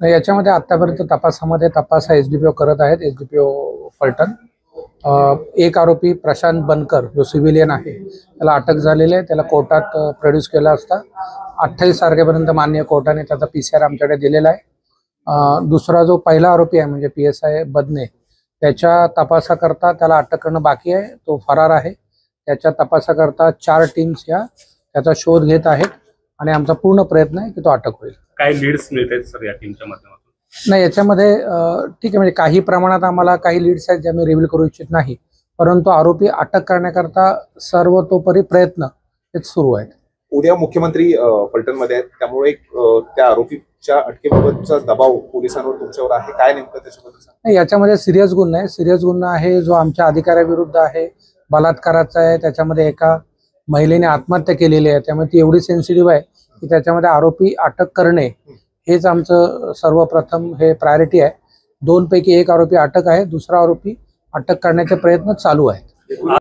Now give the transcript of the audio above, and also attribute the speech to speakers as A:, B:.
A: याच्यामध्ये आतापर्यंत तपासामध्ये तपास हा एसडीपीओ करत आहेत, एसडीपीओ फलटण। एक आरोपी प्रशांत बनकर जो सिव्हिलियन आहे त्याला अटक झालेली आहे, त्याला कोर्टात प्रोड्यूस केला असता 28 तारखेपर्यंत माननीय कोर्टाने त्याचा PCR आमच्याकडे दिलेला आहे। दुसरा जो पहिला आरोपी आहे म्हणजे PSI बदने, त्याच्या तपासाकरता त्याला अटक करणं बाकी आहे, तो फरार आहे। त्याच्या तपासाकरता 4 टीम्स या त्याचा शोध घेत आहेत आणि आमचा पूर्ण प्रयत्न आहे की तो अटक होईल।
B: काय लीड्स मिळतात सर या टीमच्या माध्यमातून?
A: नाही, याच्यामध्ये ठीक आहे, म्हणजे काही प्रमाणात आम्हाला काही लीड्स आहेत ज्या मी रिव्हील करू इच्छित नाही, परंतु आरोपी अटक करण्याकरता सर्वतोपरी प्रयत्न हेच सुरू आहेत।
C: उद्या मुख्यमंत्री फलटणमध्ये आहेत, त्यामुळे त्या आरोपीच्या अटकेबाबतचा दबाव पोलिसांवर तुमच्यावर आहे, काय नेमकं त्याच्याबद्दल सांगा?
A: नाही, याच्यामध्ये सिरियस गुन्हा आहे, सिरियस गुन्हा आहे जो आमच्या अधिकाऱ्याविरुद्ध आहे, बलात्काराचा आहे। त्याच्यामध्ये एका महिलेने आत्महत्या केलेली आहे, त्यामुळे ती एवढी सेन्सिटिव्ह आहे की त्याच्यामध्ये आरोपी अटक करणे हेच आमचं सर्वप्रथम हे प्रायोरिटी आहे। 2 पैकी 1 आरोपी अटक आहे, दुसरा आरोपी अटक करण्याचे प्रयत्न चालू आहेत।